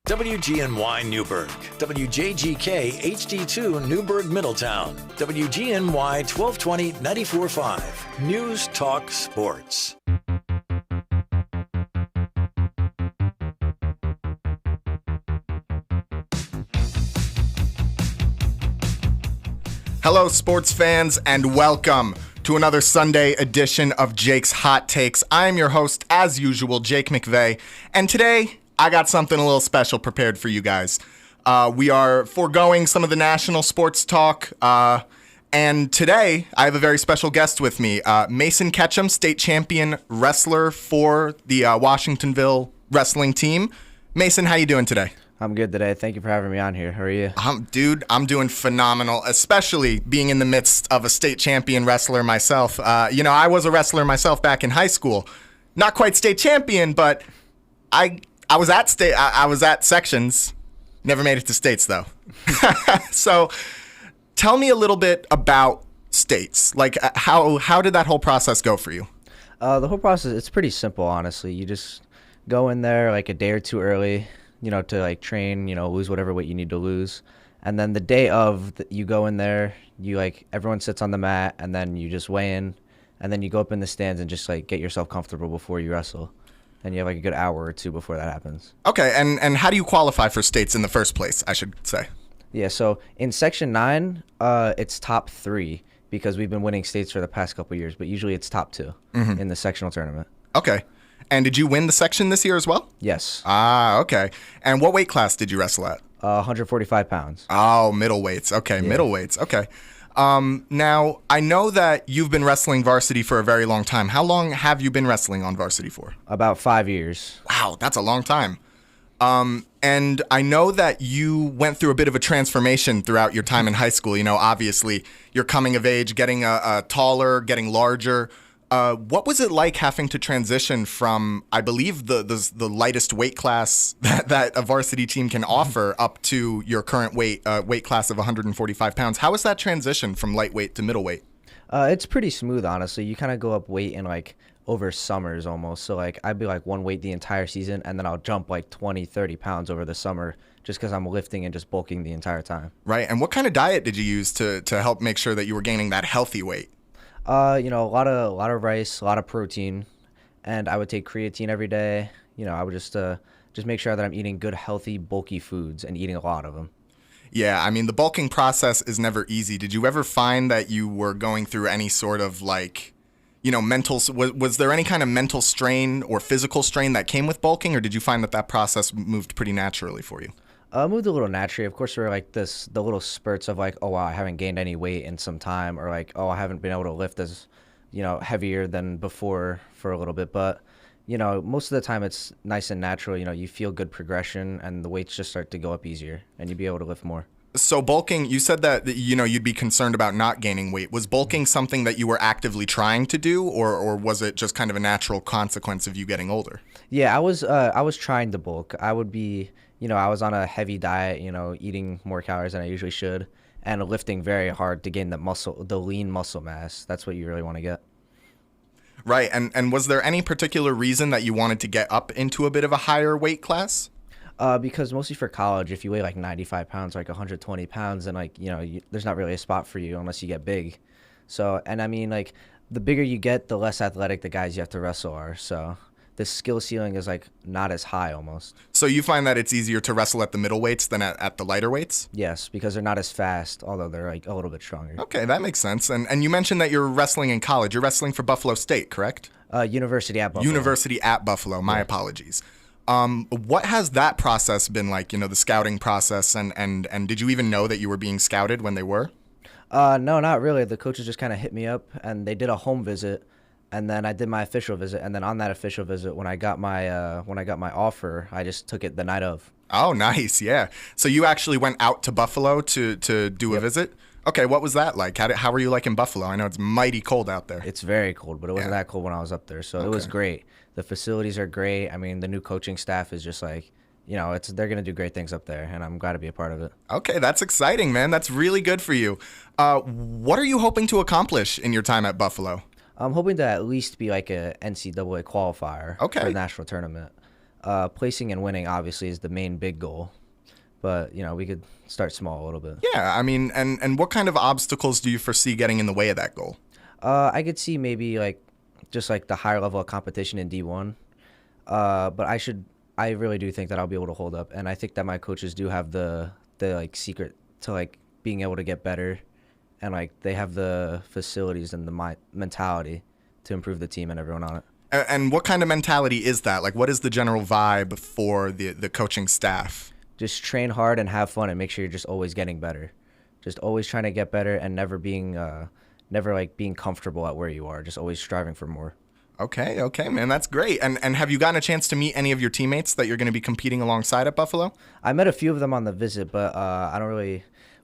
WGNY Newburgh, WJGK HD2 Newburgh Middletown, WGNY 1220 94.5, News Talk Sports. Hello, sports fans, and welcome to another Sunday edition of Jake's Hot Takes. I'm your host, as usual, Jake McVey, and today I got something a little special prepared for you guys. We are foregoing some of the national sports talk, and today I have a very special guest with me, Mason Ketchum, state champion wrestler for the Washingtonville wrestling team. Mason, how you doing today? I'm good today. Thank you for having me on here. How are you? Dude, I'm doing phenomenal, especially being in the midst of a state champion wrestler myself. I was a wrestler myself back in high school. Not quite state champion, but I was at state. I was at sections. Never made it to states, though. So tell me a little bit about states. Like, how did that whole process go for you? The whole process, it's pretty simple, honestly. You just go in there like a day or two early, to like train, lose whatever weight you need to lose. And then the day of, you go in there, everyone sits on the mat, and then you just weigh in, and then you go up in the stands and just get yourself comfortable before you wrestle. And you have a good hour or two before that happens. Okay, and how do you qualify for states in the first place, I should say? Yeah, so in Section 9, it's top 3 because we've been winning states for the past couple of years, but usually it's top 2 in the sectional tournament. Okay. And did you win the section this year as well? Yes. Ah, okay. And what weight class did you wrestle at? 145 pounds. Oh, middleweights. Okay, yeah. Middleweights. Okay. Now, I know that you've been wrestling varsity for a very long time. How long have you been wrestling on varsity for? About 5 years. Wow, that's a long time. And I know that you went through a bit of a transformation throughout your time in high school. Obviously, you're coming of age, getting taller, getting larger. What was it like having to transition from, I believe, the lightest weight class that a varsity team can offer up to your current weight class of 145 pounds? How was that transition from lightweight to middleweight? It's pretty smooth, honestly. You kind of go up weight in over summers almost. So I'd be one weight the entire season, and then I'll jump 20, 30 pounds over the summer just because I'm lifting and just bulking the entire time. Right. And what kind of diet did you use to help make sure that you were gaining that healthy weight? A lot of rice, a lot of protein, and I would take creatine every day. I would just make sure that I'm eating good, healthy, bulky foods and eating a lot of them. Yeah, I mean, the bulking process is never easy. Did you ever find that you were going through any sort of mental, was there any kind of mental strain or physical strain that came with bulking, or did you find that process moved pretty naturally for you? Moved a little naturally. Of course, there were the little spurts of oh wow, I haven't gained any weight in some time, or oh, I haven't been able to lift as heavier than before for a little bit. But most of the time it's nice and natural. You feel good progression, and the weights just start to go up easier, and you'd be able to lift more. So bulking, you said that you'd be concerned about not gaining weight. Was bulking something that you were actively trying to do, or was it just kind of a natural consequence of you getting older? Yeah, I was trying to bulk. I would be. I was on a heavy diet, eating more calories than I usually should, and lifting very hard to gain the lean muscle mass. That's what you really want to get. Right. And was there any particular reason that you wanted to get up into a bit of a higher weight class? Because mostly for college, if you weigh 95 pounds, 120 pounds, then there's not really a spot for you unless you get big. So, and I mean, the bigger you get, the less athletic the guys you have to wrestle are. So the skill ceiling is not as high almost. So you find that it's easier to wrestle at the middle weights than at the lighter weights? Yes, because they're not as fast, although they're a little bit stronger. Okay, that makes sense. And you mentioned that you're wrestling in college. You're wrestling for Buffalo State, correct? University at Buffalo. University at Buffalo. My apologies. What has that process been like? The scouting process, and did you even know that you were being scouted when they were? No, not really. The coaches just kind of hit me up, and they did a home visit. And then I did my official visit, and then on that official visit, when I got my offer, I just took it the night of. Oh, nice, yeah. So you actually went out to Buffalo to do a visit? Okay, what was that like? How were you in Buffalo? I know it's mighty cold out there. It's very cold, but it wasn't that cold when I was up there, so It was great. The facilities are great. I mean, the new coaching staff is just they're gonna do great things up there, and I'm glad to be a part of it. Okay, that's exciting, man. That's really good for you. What are you hoping to accomplish in your time at Buffalo? I'm hoping to at least be a NCAA qualifier for the national tournament. Placing and winning obviously is the main big goal, but we could start small a little bit. Yeah, I mean, and what kind of obstacles do you foresee getting in the way of that goal? I could see maybe like just like the higher level of competition in D1. But I really do think that I'll be able to hold up, and I think that my coaches do have the like secret to like being able to get better, and like they have the facilities and the mentality to improve the team and everyone on it. And what kind of mentality is that? Like, what is the general vibe for the coaching staff? Just train hard and have fun, and make sure you're just always getting better, just always trying to get better, and never like being comfortable at where you are, just always striving for more. Okay, man, that's great. And have you gotten a chance to meet any of your teammates that you're going to be competing alongside at Buffalo? I met a few of them on the visit, but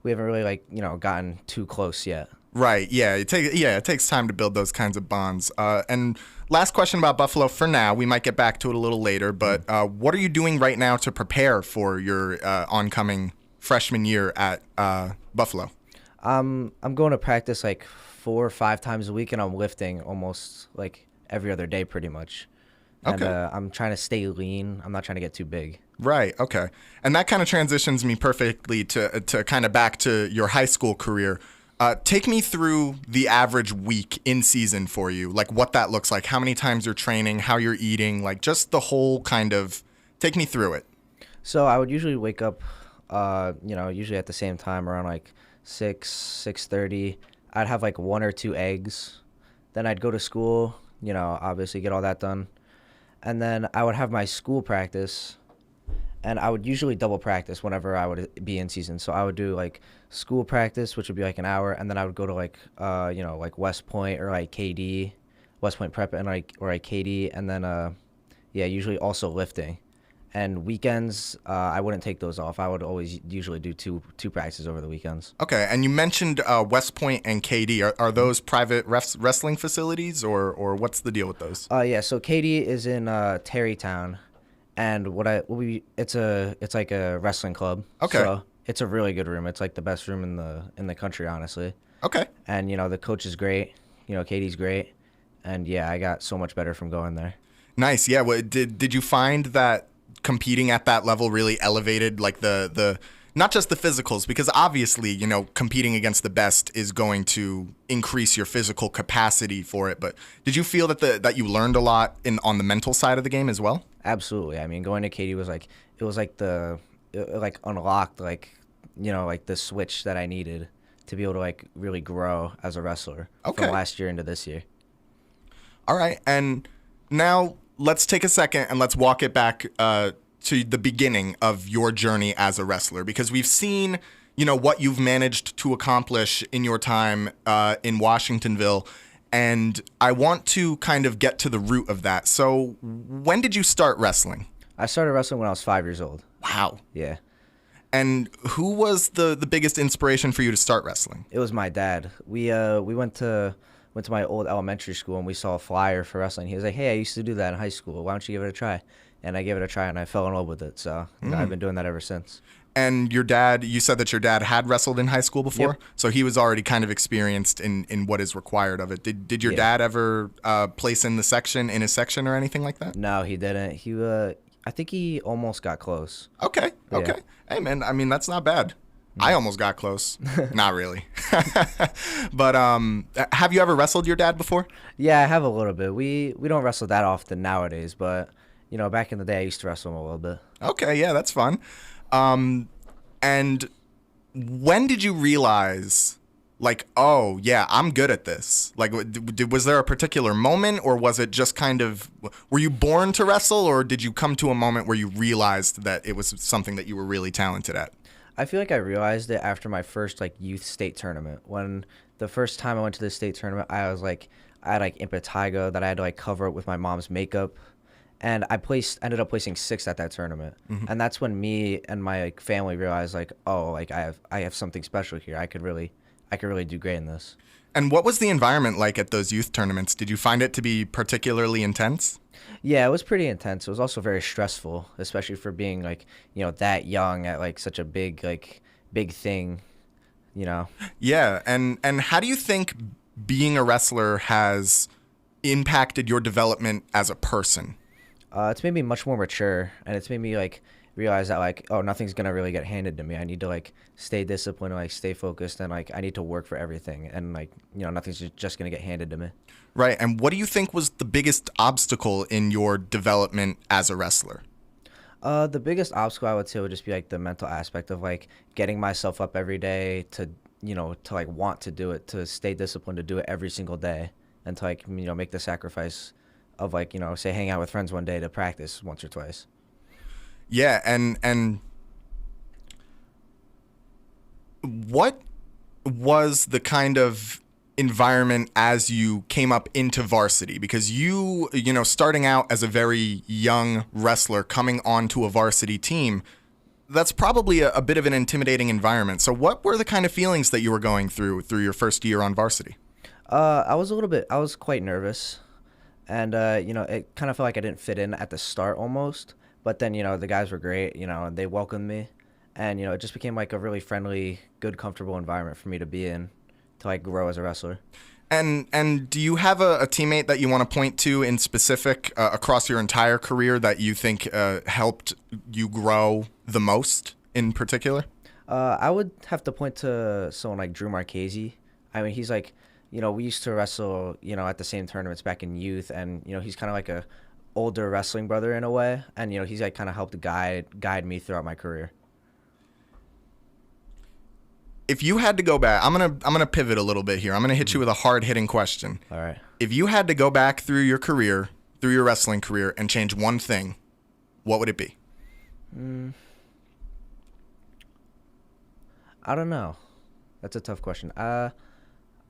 we haven't really like gotten too close yet. Right. Yeah. It takes time to build those kinds of bonds. And last question about Buffalo for now. We might get back to it a little later, but what are you doing right now to prepare for your oncoming freshman year at Buffalo? I'm going to practice like 4 or 5 times a week, and I'm lifting almost like every other day pretty much. And I'm trying to stay lean. I'm not trying to get too big. Right. Okay. And that kind of transitions me perfectly to kind of back to your high school career. Take me through the average week in season for you, like what that looks like, how many times you're training, how you're eating, like just the whole kind of take me through it. So I would usually wake up, usually at the same time around like 6:30. I'd have like 1 or 2 eggs. Then I'd go to school, obviously get all that done. And then I would have my school practice, and I would usually double practice whenever I would be in season. So I would do like school practice, which would be like an hour, and then I would go to like like West Point or like KD, West Point Prep, and or KD, and then usually also lifting. And weekends, I wouldn't take those off. I would always usually do two practices over the weekends. Okay, and you mentioned West Point and KD. Are those private wrestling facilities, or what's the deal with those? So KD is in Terrytown, and it's like a wrestling club. Okay. So it's a really good room. It's like the best room in the country, honestly. Okay. And the coach is great. KD's great, and yeah, I got so much better from going there. Nice. Yeah. Well, did you find that competing at that level really elevated like the not just the physicals, because obviously competing against the best is going to increase your physical capacity for it, but did you feel that you learned a lot on the mental side of the game as well? Absolutely. I mean, going to KD was like it unlocked like the switch that I needed to be able to like really grow as a wrestler from last year into this year. All right, and now let's take a second and let's walk it back to the beginning of your journey as a wrestler, because we've seen, what you've managed to accomplish in your time in Washingtonville, and I want to kind of get to the root of that. So when did you start wrestling? I started wrestling when I was 5 years old. Wow. Yeah. And who was the biggest inspiration for you to start wrestling? It was my dad. We went to my old elementary school, and we saw a flyer for wrestling. He was like, "Hey, I used to do that in high school. Why don't you give it a try?" And I gave it a try, and I fell in love with it. So I've been doing that ever since. And you said that your dad had wrestled in high school before? Yep. So he was already kind of experienced in what is required of it. Did your dad ever place in his section or anything like that? No, he didn't. I think he almost got close. Okay. Hey, man, I mean, that's not bad. I almost got close. Not really. But have you ever wrestled your dad before? Yeah, I have a little bit. We don't wrestle that often nowadays, but back in the day I used to wrestle him a little bit. Okay, yeah, that's fun. And when did you realize, like, oh yeah, I'm good at this? Like, was there a particular moment, or was it just kind of, were you born to wrestle, or did you come to a moment where you realized that it was something that you were really talented at? I feel like I realized it after my first like youth state tournament. When the first time I went to the state tournament, I had like impetigo that I had to like cover up with my mom's makeup, and I ended up placing 6th at that tournament. Mm-hmm. And that's when me and my like family realized like, oh, like I have something special here. I could really do great in this. And what was the environment like at those youth tournaments? Did you find it to be particularly intense? Yeah, it was pretty intense. It was also very stressful, especially for being like, that young at like such a big thing, Yeah, and how do you think being a wrestler has impacted your development as a person? It's made me much more mature, and it's made me like realize that like, oh, nothing's gonna really get handed to me. I need to like stay disciplined, and, like stay focused, and like I need to work for everything, and like nothing's just gonna get handed to me. Right. And what do you think was the biggest obstacle in your development as a wrestler? The biggest obstacle I would say would just be like the mental aspect of like getting myself up every day to to like want to do it, to stay disciplined, to do it every single day, and to like make the sacrifice of like say hang out with friends one day to practice once or twice. Yeah, and what was the kind of environment as you came up into varsity? Because starting out as a very young wrestler coming onto a varsity team, that's probably a bit of an intimidating environment. So what were the kind of feelings that you were going through your first year on varsity? I was quite nervous, and it kind of felt like I didn't fit in at the start almost. But then the guys were great, and they welcomed me, and it just became like a really friendly, good, comfortable environment for me to be in, to like grow as a wrestler. And do you have a teammate that you want to point to in specific across your entire career that you think helped you grow the most in particular? I would have to point to someone like Drew Marchese. I mean, he's like, we used to wrestle, at the same tournaments back in youth, and he's kind of like a older wrestling brother in a way, and he's like kind of helped guide me throughout my career. If you had to go back, I'm gonna pivot a little bit here. I'm gonna hit you with a hard-hitting question. All right. If you had to go back through your career, through your wrestling career, and change one thing, what would it be? I don't know. That's a tough question. I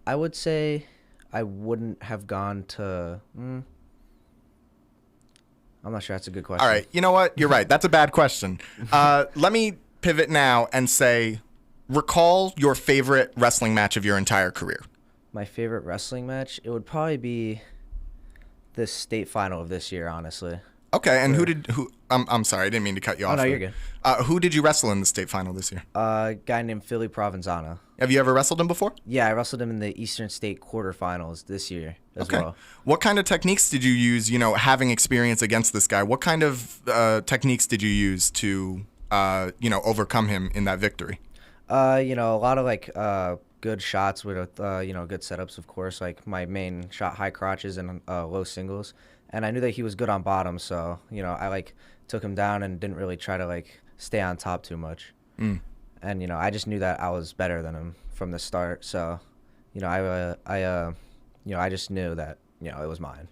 would say I wouldn't have gone to. I'm not sure. That's a good question. All right. You know what? You're right. That's a bad question. Let me pivot now and say, recall your favorite wrestling match of your entire career. My favorite wrestling match? It would probably be the state final of this year, honestly. Okay. And who? I'm sorry. I didn't mean to cut you off. Oh, no, there. you're good. Who did you wrestle in the state final this year? A guy named Philly Provenzano. Have you ever wrestled him before? Yeah, I wrestled him in the Eastern State quarterfinals this year as well. What kind of techniques did you use, having experience against this guy? What kind of techniques did you use to, overcome him in that victory? A lot of like good shots with good setups, of course. Like my main shot, high crotches and low singles. And I knew that he was good on bottom, so I like took him down and didn't really try to like stay on top too much. And I just knew that I was better than him from the start. So I just knew that it was mine.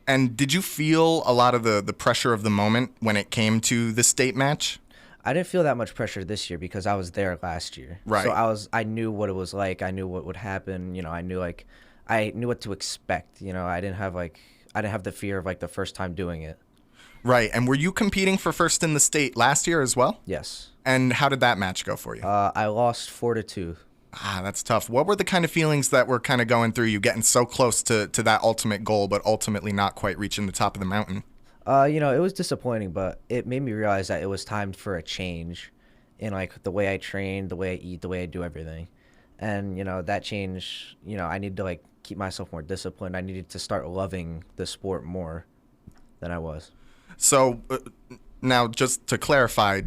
And did you feel a lot of the pressure of the moment when it came to the state match? I didn't feel that much pressure this year because I was there last year. Right. So I knew what it was like. I knew what would happen. I knew what to expect. I didn't have the fear of like the first time doing it. Right. And were you competing for first in the state last year as well? Yes. And how did that match go for you? I lost 4-2. That's tough. What were the kind of feelings that were kind of going through you, getting so close to that ultimate goal, but ultimately not quite reaching the top of the mountain? It was disappointing, but it made me realize that it was time for a change in like the way I train, the way I eat, the way I do everything. And, that change, I need to like keep myself more disciplined. I needed to start loving the sport more than I was. So now just to clarify,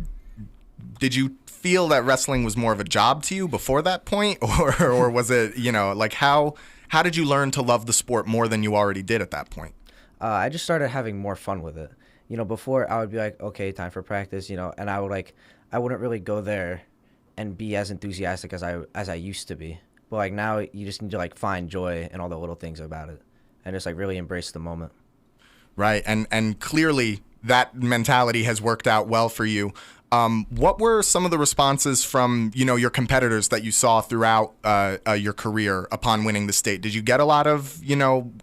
did you feel that wrestling was more of a job to you before that point? Or was it, like how did you learn to love the sport more than you already did at that point? I just started having more fun with it. Before I would be like, okay, time for practice, and I wouldn't really go there and be as enthusiastic as I used to be. But like now you just need to like find joy in all the little things about it and just like really embrace the moment. Right. And clearly that mentality has worked out well for you. What were some of the responses from, your competitors that you saw throughout your career upon winning the state? Did you get a lot of,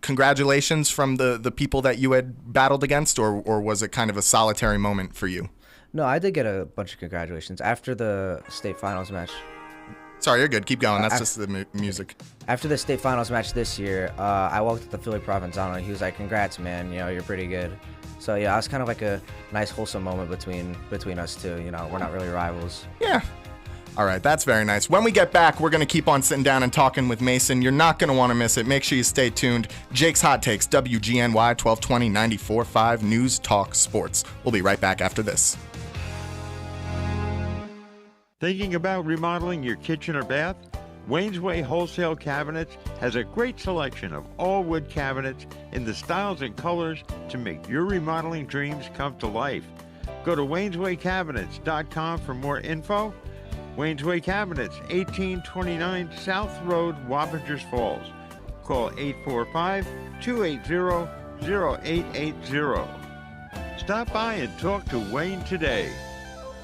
congratulations from the people that you had battled against, or was it kind of a solitary moment for you? No, I did get a bunch of congratulations after the state finals match. Sorry, you're good. Keep going. That's just the music. After the state finals match this year, I walked up to Philly Provenzano. He was like, "Congrats, man. You're pretty good." So yeah, it was kind of like a nice, wholesome moment between us two. We're not really rivals. Yeah. All right, that's very nice. When we get back, we're going to keep on sitting down and talking with Mason. You're not going to want to miss it. Make sure you stay tuned. Jake's Hot Takes, WGNY 1220 94.5 News Talk Sports. We'll be right back after this. Thinking about remodeling your kitchen or bath? Wayne's Way Wholesale Cabinets has a great selection of all wood cabinets in the styles and colors to make your remodeling dreams come to life. Go to wayneswaycabinets.com for more info. Wayne's Way Cabinets, 1829 South Road, Wappingers Falls. Call 845-280-0880. Stop by and talk to Wayne today.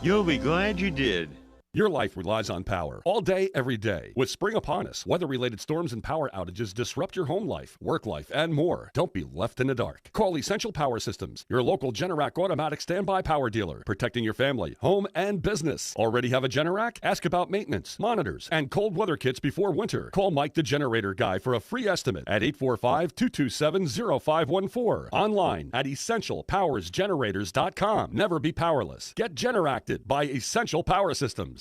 You'll be glad you did. Your life relies on power all day, every day. With spring upon us, weather-related storms and power outages disrupt your home life, work life, and more. Don't be left in the dark. Call Essential Power Systems, your local Generac automatic standby power dealer, protecting your family, home, and business. Already have a Generac? Ask about maintenance, monitors, and cold weather kits before winter. Call Mike the Generator Guy for a free estimate at 845-227-0514. Online at EssentialPowersGenerators.com. Never be powerless. Get Generacted by Essential Power Systems.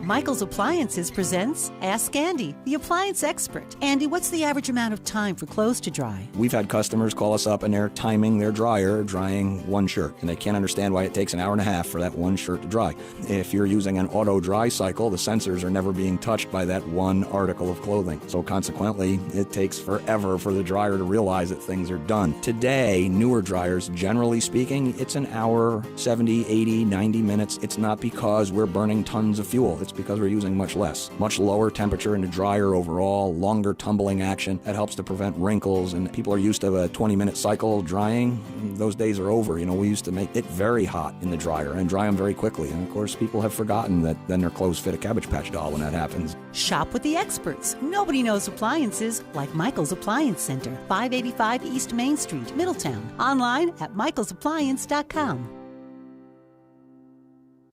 Michael's Appliances presents Ask Andy, the appliance expert. Andy, what's the average amount of time for clothes to dry? We've had customers call us up and they're timing their dryer, drying one shirt, and they can't understand why it takes an hour and a half for that one shirt to dry. If you're using an auto dry cycle, the sensors are never being touched by that one article of clothing. So consequently, it takes forever for the dryer to realize that things are done. Today, newer dryers, generally speaking, it's an hour, 70, 80, 90 minutes. It's not because we're burning tons of fuel. It's because we're using much less. Much lower temperature in the dryer overall, longer tumbling action. That helps to prevent wrinkles, and people are used to a 20-minute cycle drying. Those days are over. You know, we used to make it very hot in the dryer and dry them very quickly. And of course, people have forgotten that then their clothes fit a Cabbage Patch doll when that happens. Shop with the experts. Nobody knows appliances like Michael's Appliance Center, 585 East Main Street, Middletown. Online at michaelsappliance.com.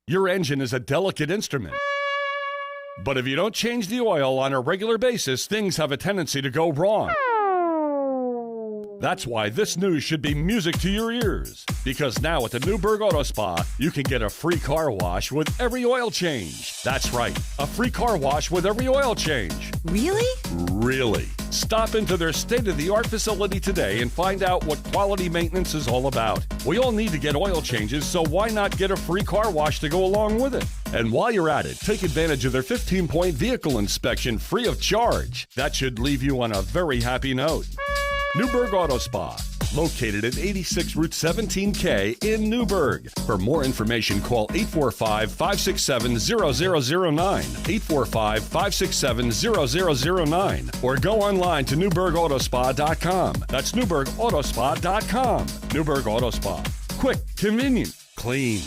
Your engine is a delicate instrument. But if you don't change the oil on a regular basis, things have a tendency to go wrong. That's why this news should be music to your ears. Because now at the Newburgh Auto Spa, you can get a free car wash with every oil change. That's right, a free car wash with every oil change. Really? Really. Stop into their state-of-the-art facility today and find out what quality maintenance is all about. We all need to get oil changes, so why not get a free car wash to go along with it? And while you're at it, take advantage of their 15-point vehicle inspection free of charge. That should leave you on a very happy note. Newburgh Auto Spa, located at 86 Route 17K in Newburgh. For more information, call 845-567-0009, 845-567-0009, or go online to newburghAutospa.com. That's newburghAutospa.com. Newburgh Auto Spa. Quick, convenient, clean.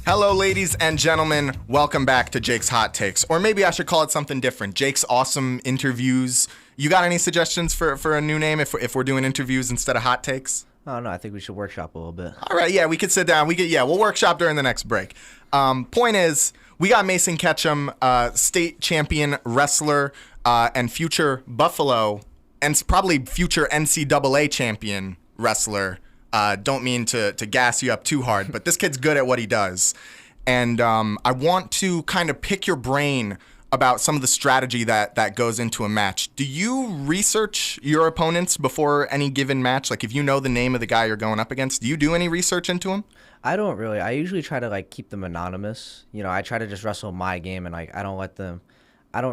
Hello, ladies and gentlemen. Welcome back to Jake's Hot Takes. Or maybe I should call it something different. Jake's Awesome Interviews. You got any suggestions for a new name if we're doing interviews instead of hot takes? Oh, no, I think we should workshop a little bit. All right, yeah, we could sit down. We'll workshop during the next break. Point is, we got Mason Ketchum, state champion wrestler and future Buffalo and probably future NCAA champion wrestler. Don't mean to gas you up too hard, but this kid's good at what he does. And I want to kind of pick your brain about some of the strategy that goes into a match. Do you research your opponents before any given match? Like, if you know the name of the guy you're going up against, do you do any research into him? I don't really. I usually try to keep them anonymous. You know, I try to just wrestle my game, and I don't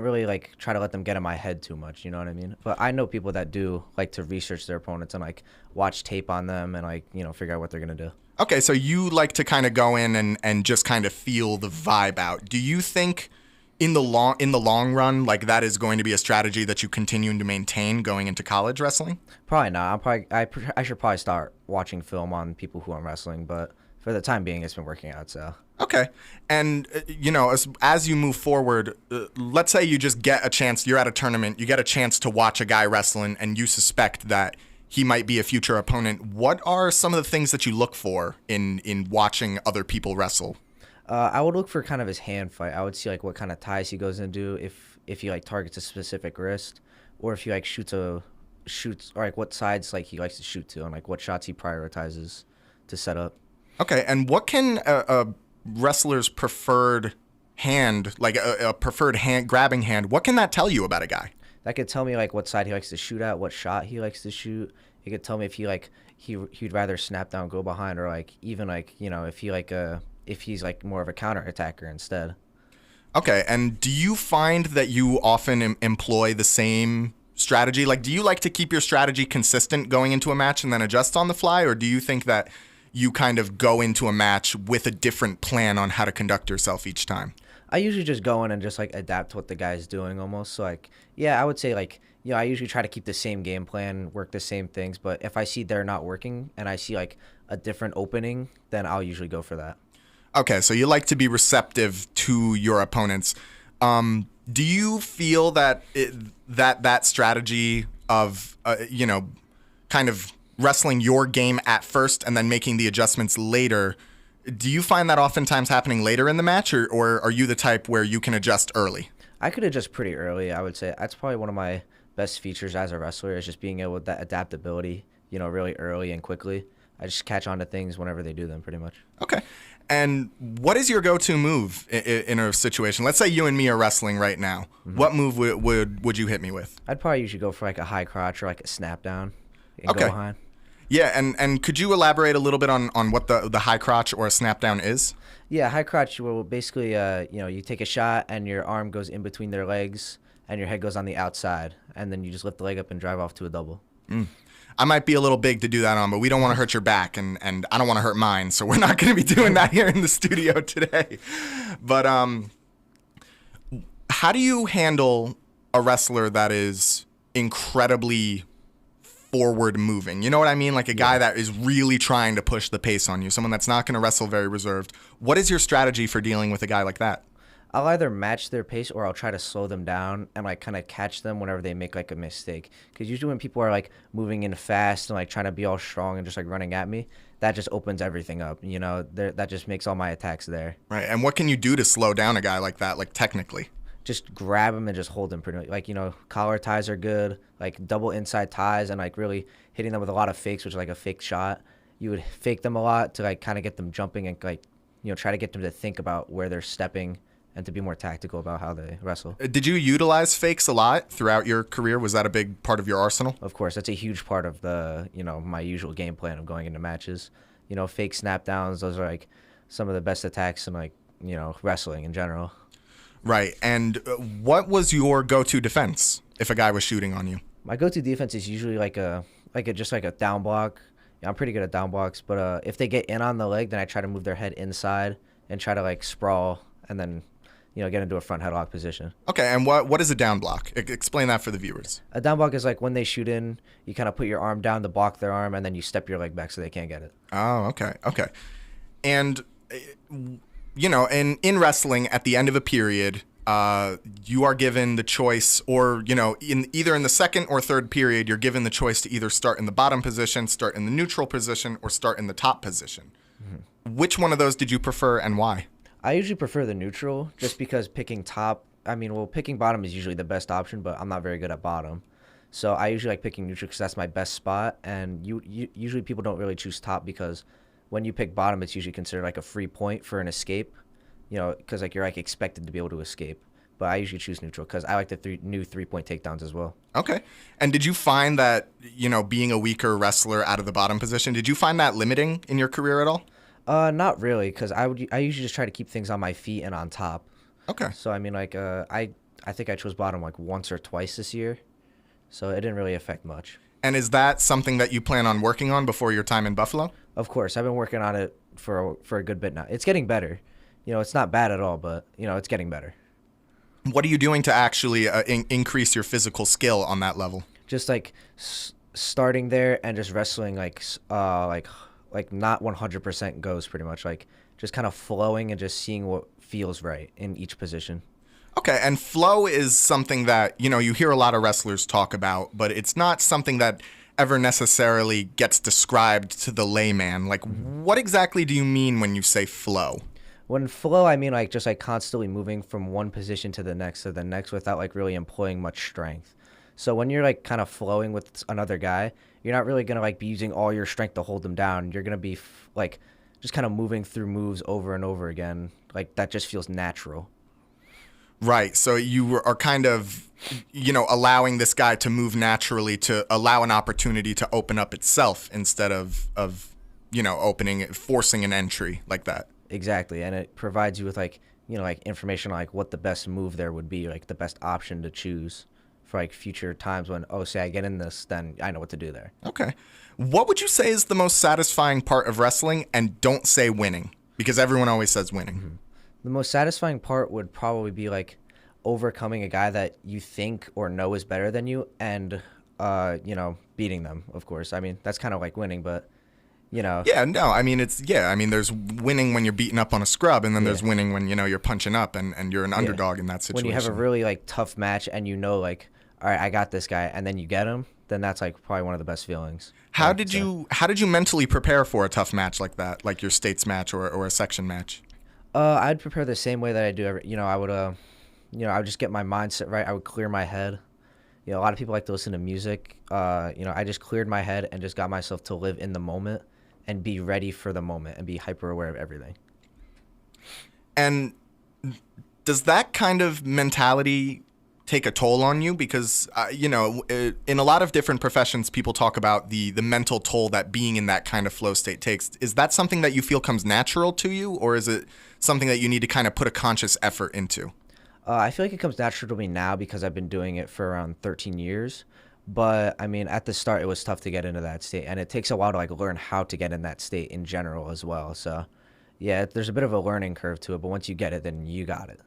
really try to let them get in my head too much, you know what I mean? But I know people that do like to research their opponents and watch tape on them and figure out what they're going to do. Okay, so you like to kind of go in and just kind of feel the vibe out. Do you think in the long run that is going to be a strategy that you continue to maintain going into college wrestling? Probably not. I should probably start watching film on people who I'm wrestling, but for the time being it's been working out, so. Okay. And, as you move forward, let's say you just get a chance, you're at a tournament, you get a chance to watch a guy wrestling, and you suspect that he might be a future opponent. What are some of the things that you look for in watching other people wrestle? I would look for kind of his hand fight. I would see like what kind of ties he goes into, if he like targets a specific wrist, or if he like shoots or like what sides like he likes to shoot to, and like what shots he prioritizes to set up. Okay, and what can a wrestler's preferred hand, like a preferred hand grabbing hand, what can that tell you about a guy? That could tell me like what side he likes to shoot at, what shot he likes to shoot. It could tell me if he'd rather snap down, go behind, or like even like if he's like more of a counter attacker instead. Okay, and do you find that you often employ the same strategy? Like, do you like to keep your strategy consistent going into a match and then adjust on the fly, or do you think that you kind of go into a match with a different plan on how to conduct yourself each time? I usually just go in and just like adapt to what the guy's doing almost. So like, yeah, I would say like, I usually try to keep the same game plan, work the same things. But if I see they're not working and I see like a different opening, then I'll usually go for that. Okay, so you like to be receptive to your opponents. Do you feel that that strategy of, kind of wrestling your game at first and then making the adjustments later, do you find that oftentimes happening later in the match, or are you the type where you can adjust early? I could adjust pretty early, I would say. That's probably one of my best features as a wrestler, is just being able with that adaptability, really early and quickly. I just catch on to things whenever they do them, pretty much. Okay. And what is your go-to move in a situation? Let's say you and me are wrestling right now. Mm-hmm. What move would you hit me with? I'd probably usually go for like a high crotch or like a snap down and okay. go behind. Yeah, and could you elaborate a little bit on what the high crotch or a snap down is? Yeah, high crotch will basically, you take a shot and your arm goes in between their legs and your head goes on the outside, and then you just lift the leg up and drive off to a double. I might be a little big to do that on, but we don't want to hurt your back, and I don't want to hurt mine, so we're not going to be doing that here in the studio today. But how do you handle a wrestler that is incredibly forward moving? You know what I mean? Like a guy that is really trying to push the pace on you, someone that's not going to wrestle very reserved. What is your strategy for dealing with a guy like that? I'll either match their pace or I'll try to slow them down and like kind of catch them whenever they make like a mistake. Because usually when people are like moving in fast and like trying to be all strong and just like running at me, that just opens everything up. That just makes all my attacks there. Right. And what can you do to slow down a guy like that, like technically? Just grab him and just hold him pretty much. Like, collar ties are good, like double inside ties, and like really hitting them with a lot of fakes, which is like a fake shot. You would fake them a lot to like kind of get them jumping and like, try to get them to think about where they're stepping and to be more tactical about how they wrestle. Did you utilize fakes a lot throughout your career? Was that a big part of your arsenal? Of course. That's a huge part of the, my usual game plan of going into matches. Fake snap downs, those are like some of the best attacks in like, wrestling in general. Right. And what was your go-to defense if a guy was shooting on you? My go-to defense is usually just like a down block. I'm pretty good at down blocks, but if they get in on the leg, then I try to move their head inside and try to like sprawl and then get into a front headlock position. Okay, and what is a down block? Explain that for the viewers. A down block is like when they shoot in, you kind of put your arm down to block their arm, and then you step your leg back so they can't get it. Oh, okay. And, in wrestling, at the end of a period, you are given the choice, or, either in the second or third period, you're given the choice to either start in the bottom position, start in the neutral position, or start in the top position. Mm-hmm. Which one of those did you prefer and why? I usually prefer the neutral just because picking bottom is usually the best option, but I'm not very good at bottom. So I usually like picking neutral because that's my best spot. And usually people don't really choose top because when you pick bottom, it's usually considered like a free point for an escape, because like you're like expected to be able to escape. But I usually choose neutral because I like the new 3-point takedowns as well. Okay. And did you find that, being a weaker wrestler out of the bottom position, did you find that limiting in your career at all? Not really, because I usually just try to keep things on my feet and on top. Okay. So I mean, like, I think I chose bottom like once or twice this year, so it didn't really affect much. And is that something that you plan on working on before your time in Buffalo? Of course, I've been working on it for a good bit now. It's getting better. It's not bad at all, but it's getting better. What are you doing to actually increase your physical skill on that level? Just like starting there and just wrestling like not 100% goes pretty much, like just kind of flowing and just seeing what feels right in each position. Okay, and flow is something that, you hear a lot of wrestlers talk about, but it's not something that ever necessarily gets described to the layman. Like, what exactly do you mean when you say flow? When flow, I mean like just like constantly moving from one position to the next without like really employing much strength. So when you're like kind of flowing with another guy, you're not really gonna like be using all your strength to hold them down. You're gonna be like just kind of moving through moves over and over again. Like that just feels natural. Right. So you are kind of, allowing this guy to move naturally to allow an opportunity to open up itself instead of opening it, forcing an entry like that. Exactly. And it provides you with like, like information on like what the best move there would be, like the best option to choose for like future times when, say I get in this, then I know what to do there. Okay. What would you say is the most satisfying part of wrestling? And don't say winning, because everyone always says winning. Mm-hmm. The most satisfying part would probably be like overcoming a guy that you think or know is better than you and, beating them, of course. I mean, that's kind of like winning, but, Yeah, no, I mean, there's winning when you're beating up on a scrub, and then there's winning when, you're punching up and you're an underdog in that situation. When you have a really like tough match and like, all right, I got this guy, and then you get him, then that's like probably one of the best feelings. How did you mentally prepare for a tough match like that, like your states match or a section match? I'd prepare the same way that I do every. I would I would just get my mindset right. I would clear my head. A lot of people like to listen to music. I just cleared my head and just got myself to live in the moment and be ready for the moment and be hyper aware of everything. And does that kind of mentality take a toll on you? Because, in a lot of different professions, people talk about the mental toll that being in that kind of flow state takes. Is that something that you feel comes natural to you, or is it something that you need to kind of put a conscious effort into? I feel like it comes natural to me now because I've been doing it for around 13 years. But, I mean, at the start, it was tough to get into that state. And it takes a while to, like, learn how to get in that state in general as well. So, yeah, there's a bit of a learning curve to it. But once you get it, then you got it.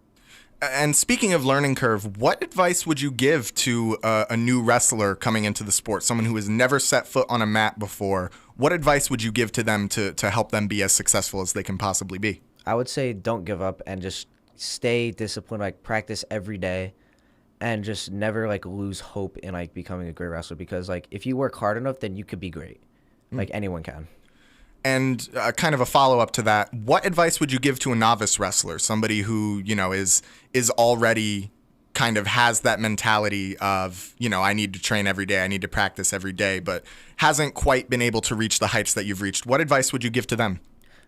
And speaking of learning curve, what advice would you give to a new wrestler coming into the sport, someone who has never set foot on a mat before? What advice would you give to them to help them be as successful as they can possibly be? I would say don't give up and just stay disciplined, like practice every day. And just never, like, lose hope in, like, becoming a great wrestler. Because, like, if you work hard enough, then you could be great. Like, anyone can. And kind of a follow-up to that, what advice would you give to a novice wrestler? Somebody who, is already kind of has that mentality of, I need to train every day, I need to practice every day, but hasn't quite been able to reach the heights that you've reached. What advice would you give to them?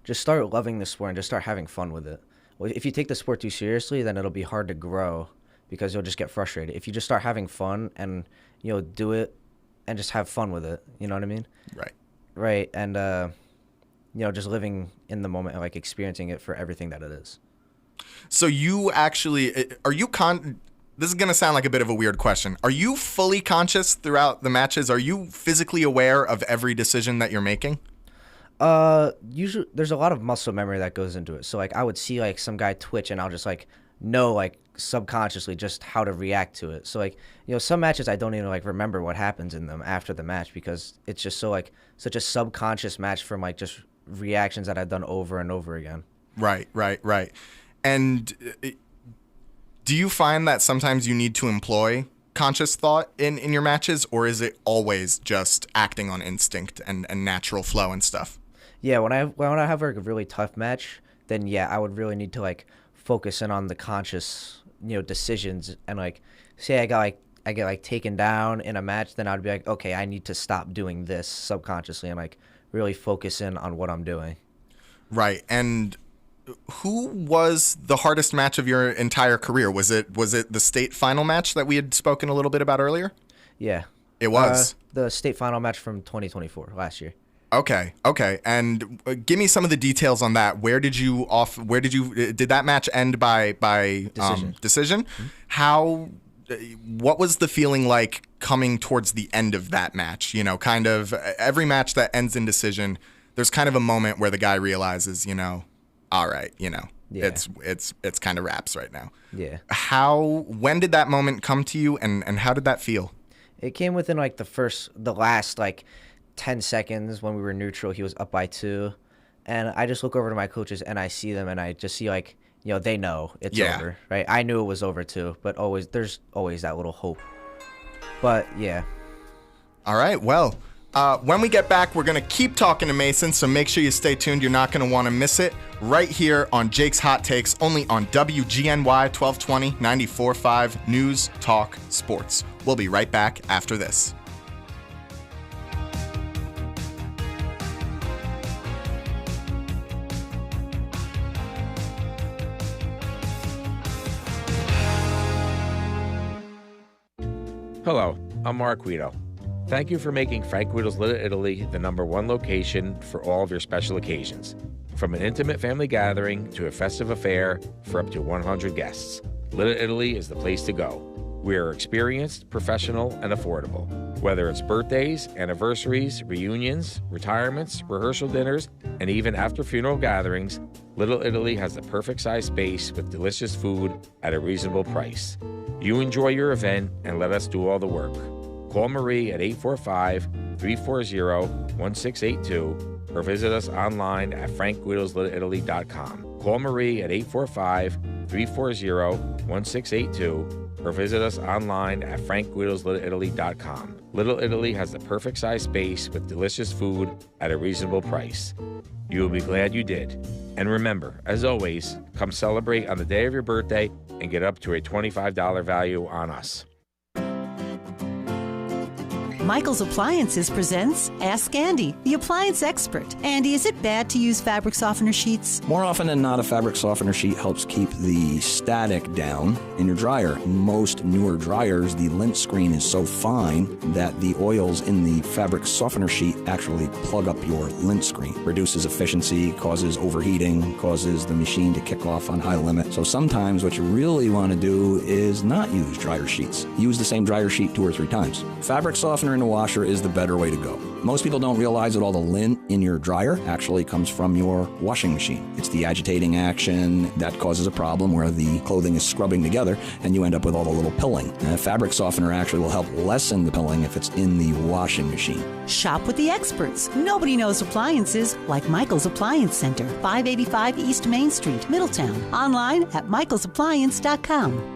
Just start loving the sport and just start having fun with it. Well, if you take the sport too seriously, then it'll be hard to grow. Because you'll just get frustrated. If you just start having fun and, do it and just have fun with it, you know what I mean? Right. Right. And, just living in the moment and, like, experiencing it for everything that it is. So you actually, this is going to sound like a bit of a weird question. Are you fully conscious throughout the matches? Are you physically aware of every decision that you're making? Usually there's a lot of muscle memory that goes into it. So, like, I would see, like, some guy twitch and I'll just, like, know, like, subconsciously just how to react to it. So, like, some matches I don't even, like, remember what happens in them after the match because it's just so, like, such a subconscious match from, like, just reactions that I've done over and over again. Right. And do you find that sometimes you need to employ conscious thought in your matches, or is it always just acting on instinct and natural flow and stuff? Yeah, when I have, like, a really tough match, then, yeah, I would really need to, like, focus in on the conscious, decisions. And, like, say I get like taken down in a match, then I'd be like, okay, I need to stop doing this subconsciously and, like, really focus in on what I'm doing. Right. And who was the hardest match of your entire career? Was it the state final match that we had spoken a little bit about earlier? Yeah. It was the state final match from 2024 last year. Okay. And give me some of the details on that. Did that match end by decision? Mm-hmm. What was the feeling like coming towards the end of that match? Kind of every match that ends in decision, there's kind of a moment where the guy realizes, all right, yeah. it's kind of wraps right now. Yeah. When did that moment come to you and how did that feel? It came within, like, the last, like, 10 seconds when we were neutral. He was up by 2, and I just look over to my coaches and I see them and I just see, like, they know it's over, right? I knew it was over too, but there's always that little hope. But yeah. All right, well, When we get back, we're going to keep talking to Mason, so make sure you stay tuned. You're not going to want to miss it right here on Jake's Hot Takes, only on WGNY 1220 94.5 News Talk Sports. We'll be right back after this. Hello, I'm Mark Guido. Thank you for making Frank Guido's Little Italy the #1 location for all of your special occasions. From an intimate family gathering to a festive affair for up to 100 guests, Little Italy is the place to go. We are experienced, professional, and affordable. Whether it's birthdays, anniversaries, reunions, retirements, rehearsal dinners, and even after-funeral gatherings, Little Italy has the perfect size space with delicious food at a reasonable price. You enjoy your event and let us do all the work. Call Marie at 845-340-1682 or visit us online at frankguidoslittleitaly.com. Call Marie at 845-340-1682 or visit us online at frankguidoslittleitaly.com. Little Italy has the perfect size space with delicious food at a reasonable price. You will be glad you did. And remember, as always, come celebrate on the day of your birthday and get up to a $25 value on us. Michael's Appliances presents Ask Andy, the appliance expert. Andy, is it bad to use fabric softener sheets? More often than not, a fabric softener sheet helps keep the static down in your dryer. Most newer dryers, the lint screen is so fine that the oils in the fabric softener sheet actually plug up your lint screen. Reduces efficiency, causes overheating, causes the machine to kick off on high limit. So sometimes what you really want to do is not use dryer sheets. Use the same dryer sheet 2 or 3 times. Fabric softener in a washer is the better way to go. Most people don't realize that all the lint in your dryer actually comes from your washing machine. It's the agitating action that causes a problem where the clothing is scrubbing together and you end up with all the little pilling. Fabric softener actually will help lessen the pilling if it's in the washing machine. Shop with the experts. Nobody knows appliances like Michael's Appliance Center, 585 East Main Street, Middletown. Online at michaelsappliance.com.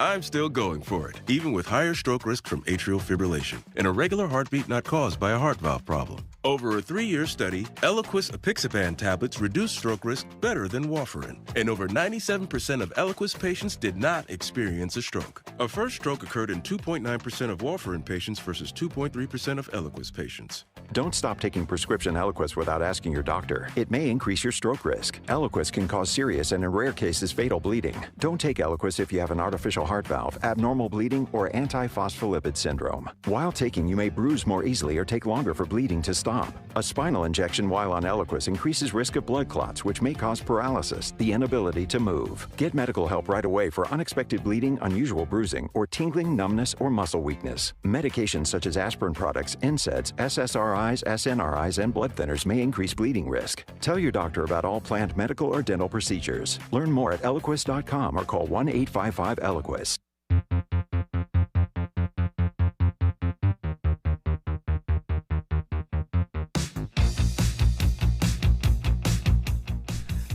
I'm still going for it, even with higher stroke risk from atrial fibrillation, and a regular heartbeat not caused by a heart valve problem. Over a 3-year study, Eliquis apixaban tablets reduced stroke risk better than warfarin, and over 97% of Eliquis patients did not experience a stroke. A first stroke occurred in 2.9% of warfarin patients versus 2.3% of Eliquis patients. Don't stop taking prescription Eliquis without asking your doctor. It may increase your stroke risk. Eliquis can cause serious and in rare cases fatal bleeding. Don't take Eliquis if you have an artificial heart valve, abnormal bleeding, or antiphospholipid syndrome. While taking, you may bruise more easily or take longer for bleeding to stop. A spinal injection while on Eliquis increases risk of blood clots, which may cause paralysis, the inability to move. Get medical help right away for unexpected bleeding, unusual bruising, or tingling, numbness, or muscle weakness. Medications such as aspirin products, NSAIDs, SSRIs, SNRIs, and blood thinners may increase bleeding risk. Tell your doctor about all planned medical or dental procedures. Learn more at Eliquis.com or call 1-855-ELIQUIS.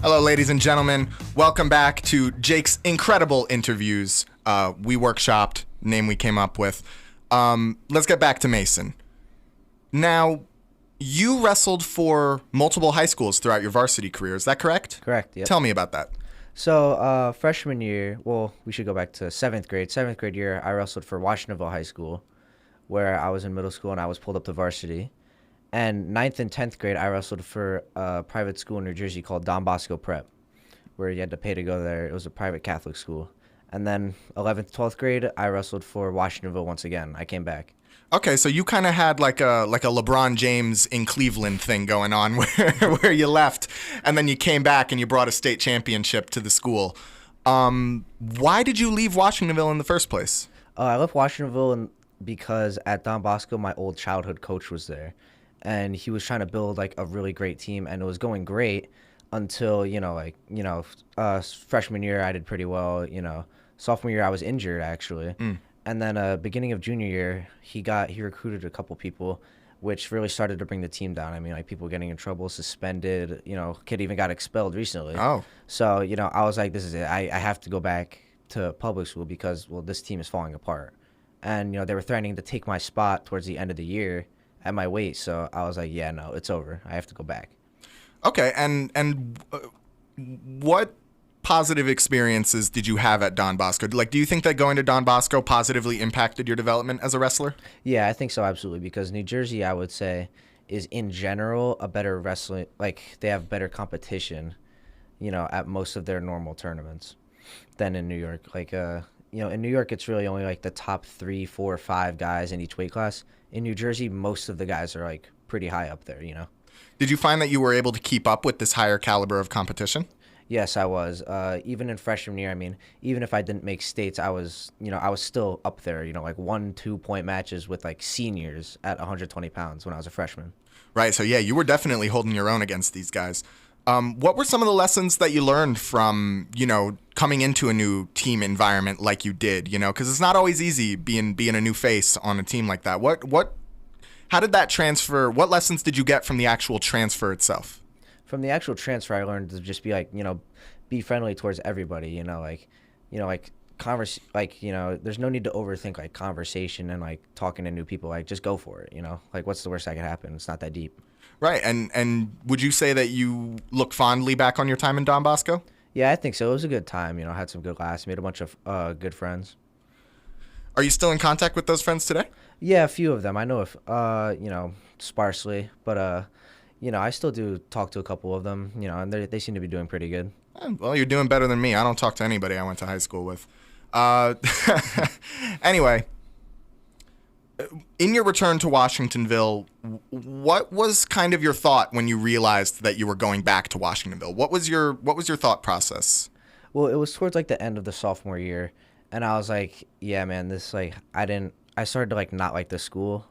Hello, ladies and gentlemen. Welcome back to Jake's incredible interviews. We workshopped, name we came up with. Let's get back to Mason. Now, you wrestled for multiple high schools throughout your varsity career. Is that correct? Correct, yep. Tell me about that. So, freshman year, well, we should go back to 7th grade. 7th grade year, I wrestled for Washingtonville High School, where I was in middle school and I was pulled up to varsity. And 9th and 10th grade, I wrestled for a private school in New Jersey called Don Bosco Prep, where you had to pay to go there. It was a private Catholic school. And then 11th, 12th grade, I wrestled for Washingtonville once again. I came back. Okay, so you kind of had like a LeBron James in Cleveland thing going on where you left, and then you came back and you brought a state championship to the school. Why did you leave Washingtonville in the first place? I left Washingtonville because at Don Bosco, my old childhood coach was there. And he was trying to build like a really great team, and it was going great until freshman year I did pretty well. Sophomore year I was injured actually, and then beginning of junior year he recruited a couple people, which really started to bring the team down. I mean, like people getting in trouble, suspended. Kid even got expelled recently. Oh, so I was like, this is it. I have to go back to public school because this team is falling apart. and they were threatening to take my spot towards the end of the year at my weight. So I was like, yeah, no, it's over. I have to go back. Okay, and what positive experiences did you have at Don Bosco? Like, do you think that going to Don Bosco positively impacted your development as a wrestler? Yeah, I think so, absolutely, because New Jersey, I would say, is in general a better wrestling, like they have better competition, at most of their normal tournaments than in New York. Like, in New York, it's really only like the top 3, 4, 5 guys in each weight class. In New Jersey, most of the guys are like pretty high up there, Did you find that you were able to keep up with this higher caliber of competition? Yes, I was. Even in freshman year, I mean, even if I didn't make states, I was still up there, like 1-2 point matches with like seniors at 120 pounds when I was a freshman. Right. So, yeah, you were definitely holding your own against these guys. What were some of the lessons that you learned from, coming into a new team environment like you did, because it's not always easy being a new face on a team like that. How did that transfer? What lessons did you get from the actual transfer itself? From the actual transfer, I learned to just be like, be friendly towards everybody, there's no need to overthink like conversation and like talking to new people. Like, just go for it, like what's the worst that could happen? It's not that deep. Right. And would you say that you look fondly back on your time in Don Bosco? Yeah, I think so. It was a good time, I had some good laughs, made a bunch of good friends. Are you still in contact with those friends today? Yeah, a few of them. I know if, sparsely, but, I still do talk to a couple of them, and they seem to be doing pretty good. Well, you're doing better than me. I don't talk to anybody I went to high school with. Anyway, in your return to Washingtonville, what was kind of your thought when you realized that you were going back to Washingtonville? What was your thought process? Well, it was towards like the end of the sophomore year, and I was like, yeah, man, this like I started to like not like the school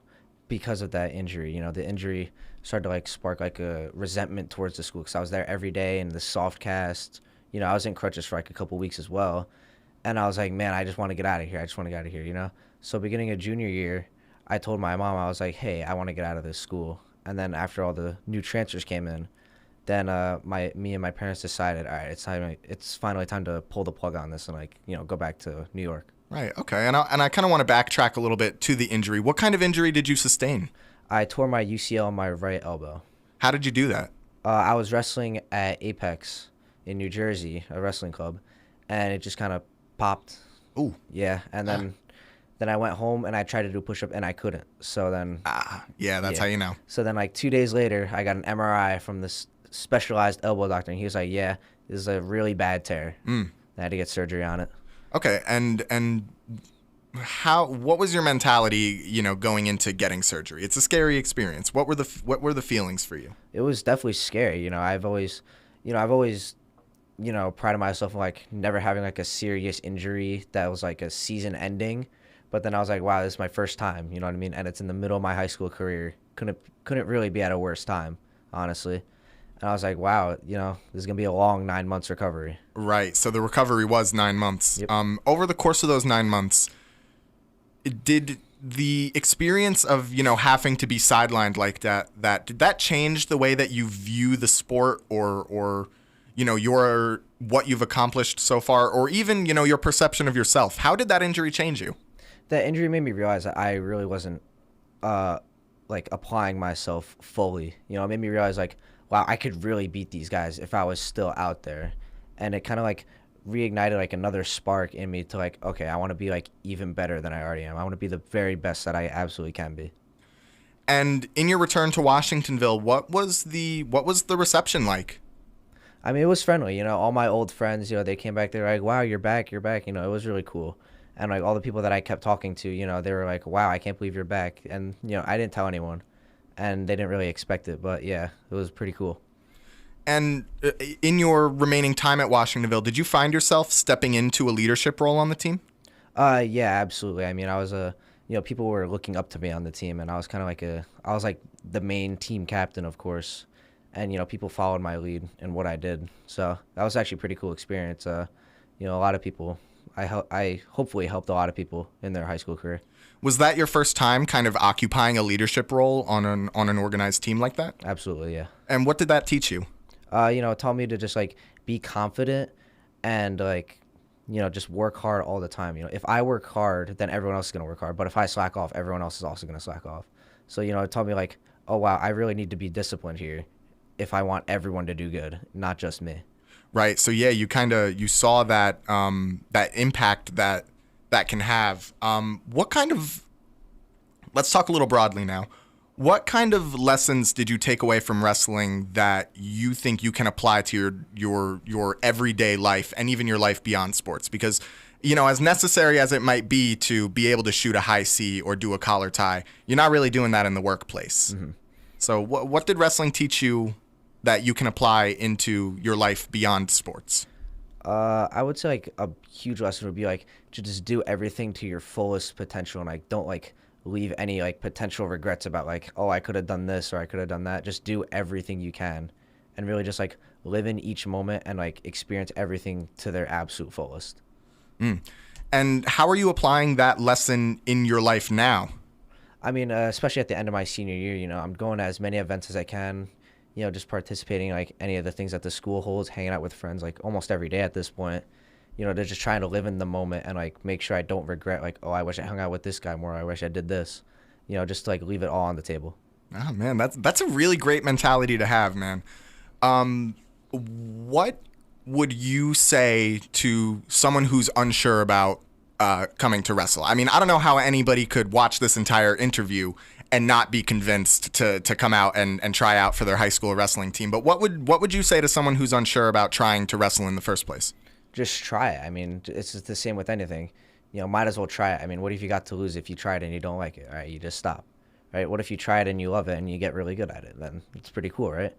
because of that injury. The injury started to like spark like a resentment towards the school because I was there every day and the soft cast. I was in crutches for like a couple weeks as well, and I was like, man, I just want to get out of here. So beginning of junior year, I told my mom, I was like, hey, I want to get out of this school. And then after all the new transfers came in, then me and my parents decided, all right, it's finally time to pull the plug on this and like, go back to New York. Right. Okay. And I kind of want to backtrack a little bit to the injury. What kind of injury did you sustain? I tore my UCL on my right elbow. How did you do that? I was wrestling at Apex in New Jersey, a wrestling club, and it just kind of popped. Ooh. Yeah. And then I went home and I tried to do a push-up and I couldn't. So then. Yeah, that's how you know. So then like 2 days later, I got an MRI from this specialized elbow doctor, and he was like, yeah, this is a really bad tear. I had to get surgery on it. Okay, and what was your mentality, going into getting surgery? It's a scary experience. What were the feelings for you? It was definitely scary. I've always prided myself on like never having like a serious injury that was like a season ending. But then I was like, wow, this is my first time, you know what I mean? And it's in the middle of my high school career. Couldn't really be at a worse time, honestly. And I was like, wow, this is going to be a long 9 months recovery. Right. So the recovery was 9 months. Yep. Over the course of those 9 months, did the experience of, having to be sidelined like that did that change the way that you view the sport or what you've accomplished so far, or even, your perception of yourself? How did that injury change you? That injury made me realize that I really wasn't applying myself fully. It made me realize like, wow, I could really beat these guys if I was still out there. And it kind of like reignited like another spark in me to like, okay, I want to be like even better than I already am. I want to be the very best that I absolutely can be. And in your return to Washingtonville, what was the reception like? I mean, it was friendly. All my old friends, they came back. They were like, wow, you're back. It was really cool. And like all the people that I kept talking to, they were like, wow, I can't believe you're back. And, I didn't tell anyone. And they didn't really expect it. But yeah, it was pretty cool. And in your remaining time at Washingtonville, did you find yourself stepping into a leadership role on the team? Yeah, absolutely. I mean, I was people were looking up to me on the team, and I was kind of like I was like the main team captain, of course. And, people followed my lead in what I did. So that was actually a pretty cool experience. A lot of people, I hopefully helped a lot of people in their high school career. Was that your first time kind of occupying a leadership role on an organized team like that? Absolutely, yeah. And what did that teach you? It taught me to just like be confident and like, just work hard all the time. If I work hard, then everyone else is going to work hard. But if I slack off, everyone else is also going to slack off. So, it taught me like, oh, wow, I really need to be disciplined here if I want everyone to do good, not just me. Right. So, yeah, you saw that that impact that can have. Let's talk a little broadly now. What kind of lessons did you take away from wrestling that you think you can apply to your everyday life and even your life beyond sports? Because, as necessary as it might be to be able to shoot a high C or do a collar tie, you're not really doing that in the workplace. Mm-hmm. So what did wrestling teach you that you can apply into your life beyond sports? I would say like a huge lesson would be like to just do everything to your fullest potential, and like don't like leave any like potential regrets about like, oh, I could have done this or I could have done that. Just do everything you can and really just like live in each moment and like experience everything to their absolute fullest. And how are you applying that lesson in your life now? I mean, especially at the end of my senior year, I'm going to as many events as I can, just participating in like any of the things that the school holds, hanging out with friends like almost every day at this point. They're just trying to live in the moment and like make sure I don't regret like, oh, I wish I hung out with this guy more. I wish I did this, just to, like leave it all on the table. Oh man, that's a really great mentality to have, man. What would you say to someone who's unsure about coming to wrestle? I mean, I don't know how anybody could watch this entire interview and not be convinced to come out and try out for their high school wrestling team. But what would you say to someone who's unsure about trying to wrestle in the first place? Just try it. I mean, it's the same with anything. Might as well try it. I mean, what if you got to lose if you tried and you don't like it? All right, you just stop. Right? What if you try it and you love it and you get really good at it? Then it's pretty cool, right?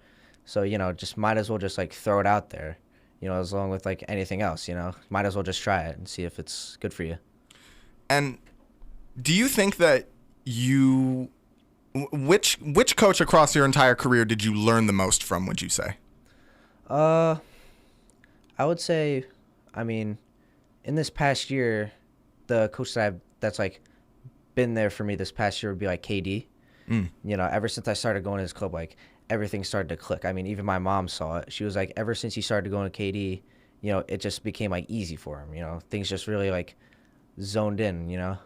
So, just might as well just like throw it out there, as long with like anything else, might as well just try it and see if it's good for you. And do you think that which coach across your entire career did you learn the most from, would you say? I would say, I mean, in this past year, the coach that's like been there for me this past year would be like KD. Ever since I started going to his club, like everything started to click. I mean, even my mom saw it. She was like, ever since he started going to KD, it just became like easy for him. Things just really like zoned in.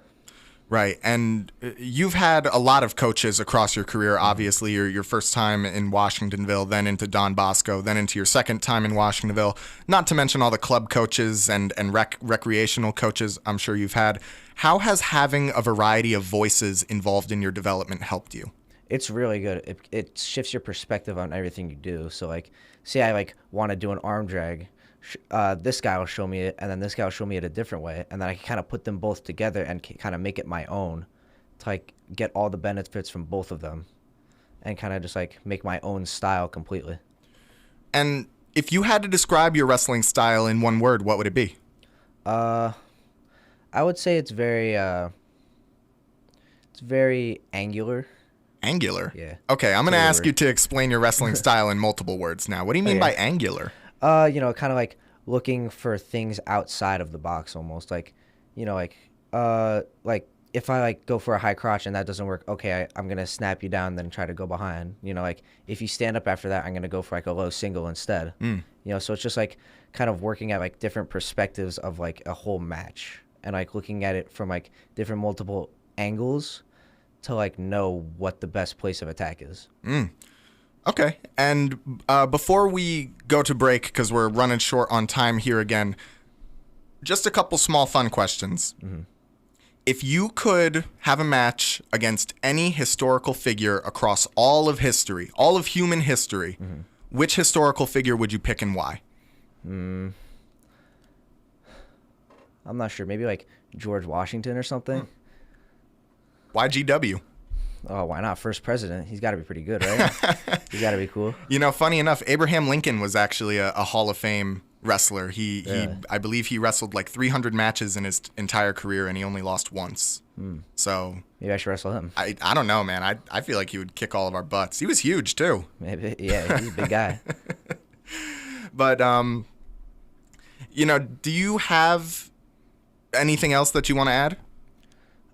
Right. And you've had a lot of coaches across your career. Obviously, your first time in Washingtonville, then into Don Bosco, then into your second time in Washingtonville, not to mention all the club coaches and recreational coaches I'm sure you've had. How has having a variety of voices involved in your development helped you? It's really good. It shifts your perspective on everything you do. So, like, say I like want to do an arm drag. This guy will show me it, and then this guy will show me it a different way, and then I can kind of put them both together and kind of make it my own to like get all the benefits from both of them and kind of just like make my own style completely. And if you had to describe your wrestling style in one word, what would it be? I would say it's very angular. Angular? Yeah. Okay, I'm going to ask you to explain your wrestling style in multiple words now. What do you mean by angular? Kind of like looking for things outside of the box almost. Like, like if I like go for a high crotch and that doesn't work, okay, I'm going to snap you down then try to go behind. Like if you stand up after that, I'm going to go for like a low single instead. So it's just like kind of working at like different perspectives of like a whole match and like looking at it from like different multiple angles to like know what the best place of attack is. Okay, and before we go to break, because we're running short on time here again, just a couple small fun questions. Mm-hmm. If you could have a match against any historical figure across all of history, all of human history, which historical figure would you pick and why? I'm not sure. Maybe like George Washington or something. Why GW? Oh, why not? First president. He's got to be pretty good, right? He's got to be cool. Funny enough, Abraham Lincoln was actually a Hall of Fame wrestler. I believe he wrestled like 300 matches in his entire career, and he only lost once. So maybe I should wrestle him. I don't know, man. I feel like he would kick all of our butts. He was huge too. Maybe, yeah. He's a big guy. But do you have anything else that you want to add?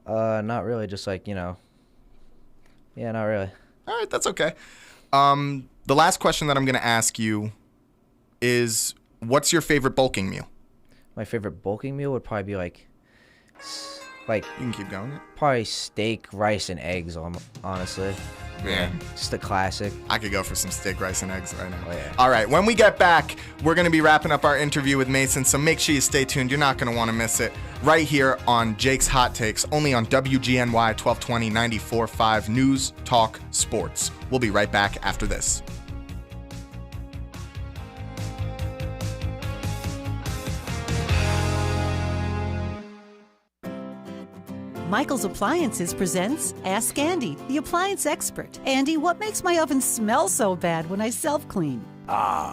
Not really. Just like Yeah, not really. All right, that's okay. The last question that I'm going to ask you is, what's your favorite bulking meal? My favorite bulking meal would probably be like You can keep going. probably steak, rice, and eggs. Honestly, Yeah. just a classic. I could go for some steak, rice, and eggs right now. Oh, yeah. All right, when we get back, we're going to be wrapping up our interview with Mason, so make sure you stay tuned. You're not going to want to miss it right here on Jake's Hot Takes, only on WGNY 1220 94.5 News Talk Sports. We'll be right back after this. Michael's Appliances presents Ask Andy, the appliance expert. Andy, what makes my oven smell so bad when I self-clean?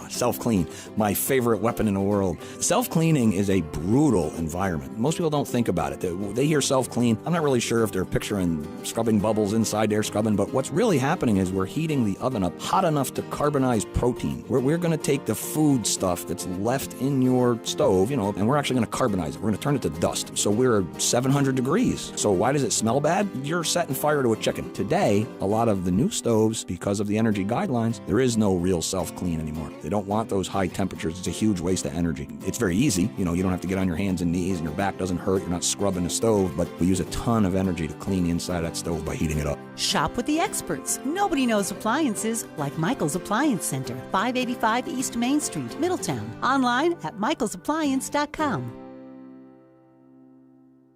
Self-clean, my favorite weapon in the world. Self-cleaning is a brutal environment. Most people don't think about it. They hear self-clean. I'm not really sure if they're picturing scrubbing bubbles inside there, scrubbing, but what's really happening is we're heating the oven up hot enough to carbonize protein. We're going to take the food stuff that's left in your stove, and we're actually going to carbonize it. We're going to turn it to dust. So we're 700 degrees. So why does it smell bad? You're setting fire to a chicken. Today, a lot of the new stoves, because of the energy guidelines, there is no real self-clean anymore. They don't want those high temperatures. It's a huge waste of energy. It's very easy. You don't have to get on your hands and knees and your back doesn't hurt. You're not scrubbing the stove, but we use a ton of energy to clean the inside of that stove by heating it up. Shop with the experts. Nobody knows appliances like Michael's Appliance Center, 585 East Main Street, Middletown. Online at michaelsappliance.com.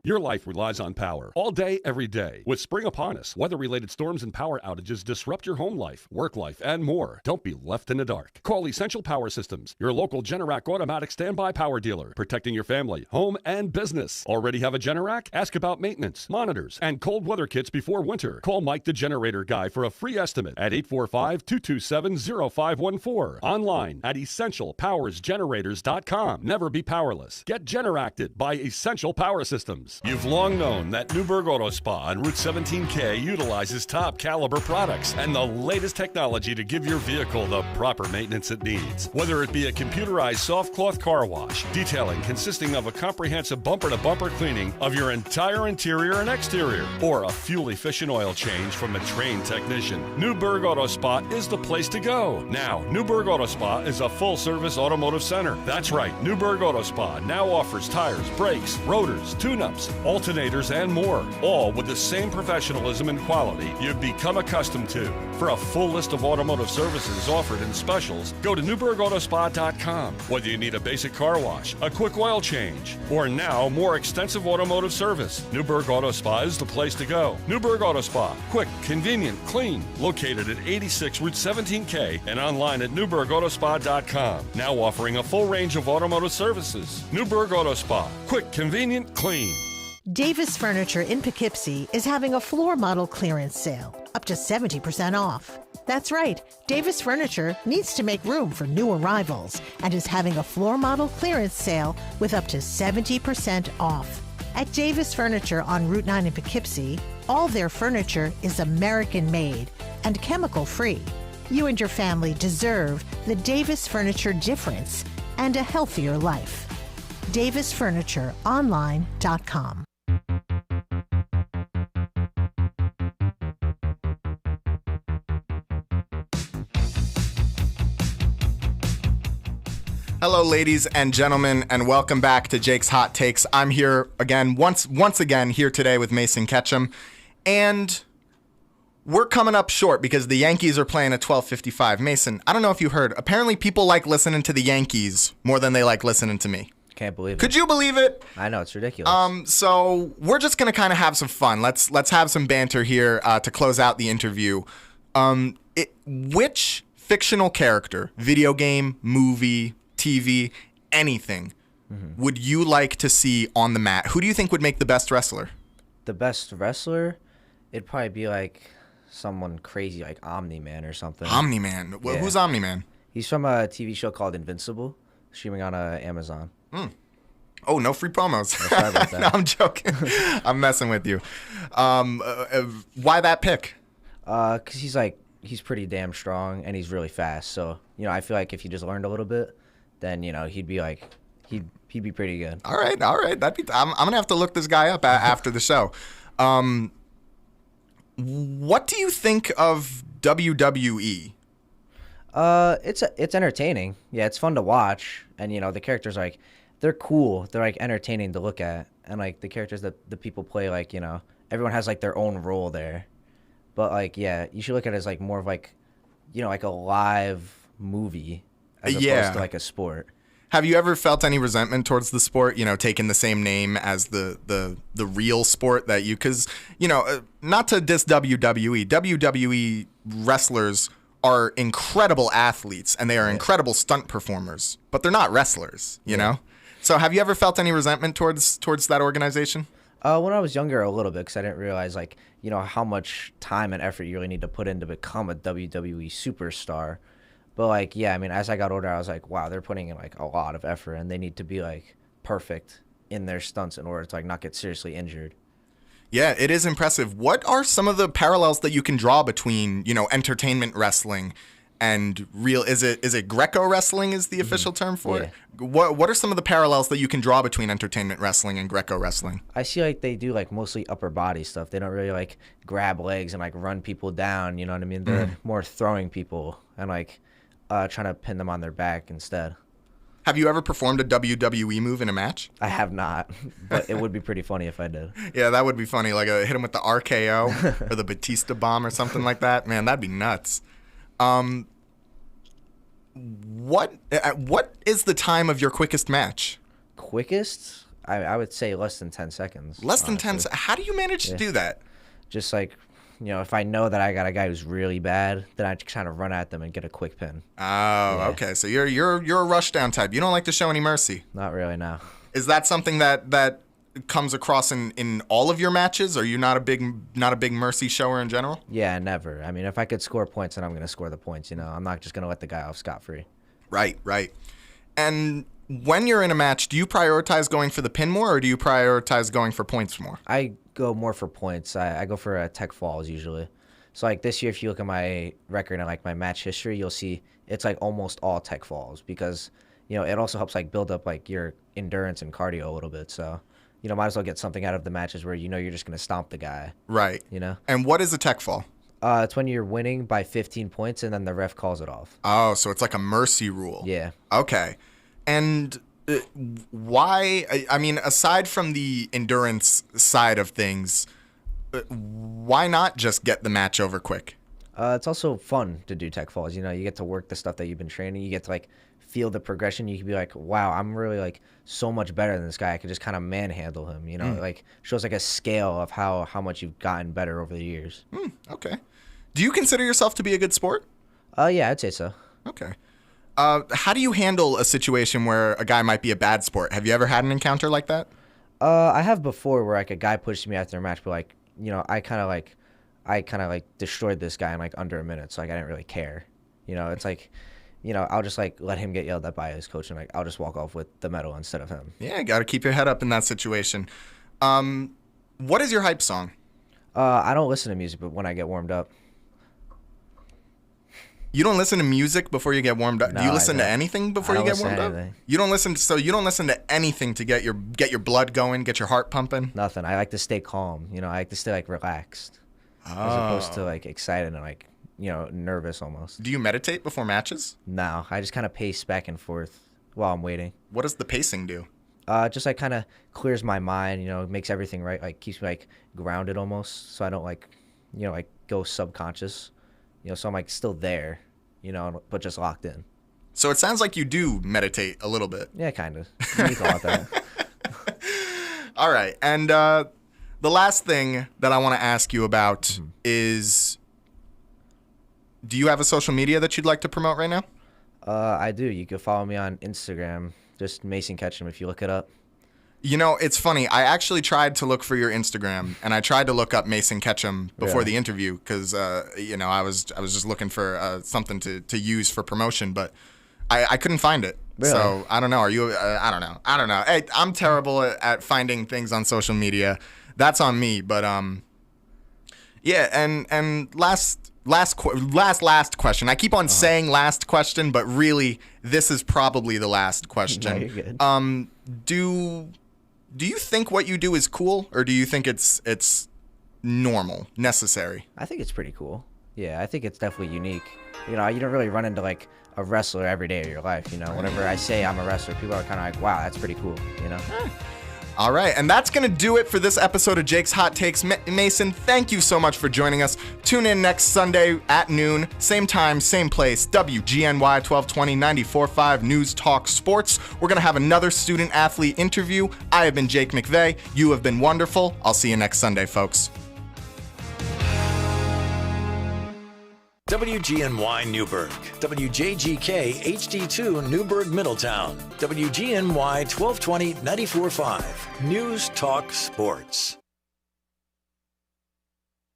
Your life relies on power all day, every day. With spring upon us, weather-related storms and power outages disrupt your home life, work life, and more. Don't be left in the dark. Call Essential Power Systems, your local Generac automatic standby power dealer, protecting your family, home, and business. Already have a Generac? Ask about maintenance, monitors, and cold weather kits before winter. Call Mike the Generator Guy for a free estimate at 845-227-0514. Online at EssentialPowersGenerators.com. Never be powerless. Get Generacted by Essential Power Systems. You've long known that Newburgh Auto Spa on Route 17K utilizes top caliber products and the latest technology to give your vehicle the proper maintenance it needs. Whether it be a computerized soft cloth car wash, detailing consisting of a comprehensive bumper-to-bumper cleaning of your entire interior and exterior, or a fuel-efficient oil change from a trained technician, Newburgh Auto Spa is the place to go. Now, Newburgh Auto Spa is a full-service automotive center. That's right, Newburgh Auto Spa now offers tires, brakes, rotors, tune-ups, alternators, and more, all with the same professionalism and quality you've become accustomed to. For a full list of automotive services offered in specials, go to NewburghAutospa.com. Whether you need a basic car wash, a quick oil change, or now more extensive automotive service, Newburgh Auto Spa is the place to go. Newburgh Auto Spa, quick, convenient, clean, located at 86 Route 17K and online at NewburghAutospa.com. Now offering a full range of automotive services. Newburgh Auto Spa, quick, convenient, clean. Davis Furniture in Poughkeepsie is having a floor model clearance sale, up to 70% off. That's right, Davis Furniture needs to make room for new arrivals and is having a floor model clearance sale with up to 70% off. At Davis Furniture on Route 9 in Poughkeepsie, all their furniture is American-made and chemical-free. You and your family deserve the Davis Furniture difference and a healthier life. DavisFurnitureOnline.com. Hello, ladies and gentlemen, and welcome back to Jake's Hot Takes. I'm here again, once again, here today with Mason Ketchum, and we're coming up short because the Yankees are playing at 12:55. Mason, I don't know if you heard. Apparently, people like listening to the Yankees more than they like listening to me. Can't believe it. Could you believe it? I know, it's ridiculous. So we're just gonna kind of have some fun. Let's have some banter here to close out the interview. Which fictional character, video game, movie, TV, anything, would you like to see on the mat? Who do you think would make the best wrestler? The best wrestler? It'd probably be like someone crazy, like Omni-Man or something. Omni-Man? Well, Yeah. Who's Omni-Man? He's from a TV show called Invincible, streaming on Amazon. Oh, no free promos. Sorry about that. No, I'm joking. I'm messing with you. Why that pick? Because he's pretty damn strong and he's really fast. So, I feel like if he just learned a little bit, then, he'd be pretty good. All right. I'm going to have to look this guy up after the show. What do you think of WWE? It's entertaining. Yeah, it's fun to watch. And, the characters, they're they're cool. They're like entertaining to look at, and like the characters that the people play, like everyone has like their own role there. But like yeah, you should look at it as like more of like like a live movie as opposed to like a sport. Have you ever felt any resentment towards the sport, taking the same name as the real sport that you, because, not to diss WWE, WWE wrestlers are incredible athletes and they are incredible stunt performers, but they're not wrestlers, you know? So have you ever felt any resentment towards that organization? When I was younger, a little bit, because I didn't realize like, how much time and effort you really need to put in to become a WWE superstar. But like, yeah, I mean, as I got older, I was like, wow, they're putting in like a lot of effort, and they need to be like perfect in their stunts in order to like not get seriously injured. Yeah, it is impressive. What are some of the parallels that you can draw between, entertainment wrestling and real? Is it Greco wrestling is the official term for it? What are some of the parallels that you can draw between entertainment wrestling and Greco wrestling? I see like they do like mostly upper body stuff. They don't really like grab legs and like run people down. You know what I mean? They're more throwing people and like trying to pin them on their back instead. Have you ever performed a WWE move in a match? I have not, but it would be pretty funny if I did. Yeah, that would be funny. Like hit him with the RKO or the Batista bomb or something like that. Man, that'd be nuts. What is the time of your quickest match? Quickest? I would say less than 10 seconds. Less than 10 seconds? How do you manage to do that? Just like, if I know that I got a guy who's really bad, then I just kind of run at them and get a quick pin. Oh, okay. So you're a rush down type. You don't like to show any mercy. Not really, no. Is that something that comes across in all of your matches? Are you not a big mercy shower in general? Yeah, never. I mean, if I could score points, then I'm going to score the points. I'm not just going to let the guy off scot-free. Right. And when you're in a match, do you prioritize going for the pin more, or do you prioritize going for points more? I go more for points. I go for tech falls usually. So like this year, if you look at my record and like my match history, you'll see it's like almost all tech falls because it also helps like build up like your endurance and cardio a little bit. So might as well get something out of the matches where you're just gonna stomp the guy. Right. And what is a tech fall? It's when you're winning by 15 points and then the ref calls it off. Oh, so it's like a mercy rule. Yeah. Okay. And why? I mean, aside from the endurance side of things, why not just get the match over quick? It's also fun to do tech falls. You get to work the stuff that you've been training. You get to like feel the progression. You can be like, wow, I'm really like so much better than this guy. I could just kind of manhandle him. Like shows like a scale of how much you've gotten better over the years. Okay. Do you consider yourself to be a good sport? Yeah, I'd say so. Okay. How do you handle a situation where a guy might be a bad sport? Have you ever had an encounter like that? I have before where like a guy pushed me after a match, but like I kind of like destroyed this guy in like under a minute, so like I didn't really care. It's like I'll just like let him get yelled at by his coach, and like I'll just walk off with the medal instead of him. Yeah, got to keep your head up in that situation. What is your hype song? I don't listen to music, but when I get warmed up. You don't listen to music before you get warmed up? No, do you listen to anything before you get warmed up? You don't listen to anything to get your blood going, get your heart pumping? Nothing. I like to stay calm. I like to stay like relaxed. As opposed to like excited and like, nervous almost. Do you meditate before matches? No, I just kind of pace back and forth while I'm waiting. What does the pacing do? Just like kind of clears my mind, makes everything right, like keeps me like grounded almost, so I don't like, like go subconscious, so I'm like still there, but just locked in. So it sounds like you do meditate a little bit. Yeah, kind of. You can call it that. All right, and the last thing that I want to ask you about is, do you have a social media that you'd like to promote right now? I do. You can follow me on Instagram, just Mason Ketchum if you look it up. It's funny. I actually tried to look for your Instagram, and I tried to look up Mason Ketchum before the interview because, I was just looking for something to use for promotion, but I couldn't find it. Really? So I don't know. Are you? I don't know. Hey, I'm terrible at finding things on social media. That's on me. But yeah. And last question. I keep on saying last question, but really, this is probably the last question. No, you're good. Do you think what you do is cool, or do you think it's normal, necessary? I think it's pretty cool. Yeah, I think it's definitely unique. You don't really run into like a wrestler every day of your life. Whenever I say I'm a wrestler, people are kind of like, wow, that's pretty cool. All right, and that's going to do it for this episode of Jake's Hot Takes. Mason, thank you so much for joining us. Tune in next Sunday at noon, same time, same place, WGNY 1220 94.5 News Talk Sports. We're going to have another student-athlete interview. I have been Jake McVey. You have been wonderful. I'll see you next Sunday, folks. WGNY Newburgh, WJGK HD2 Newburgh Middletown, WGNY 1220 94.5 News Talk Sports.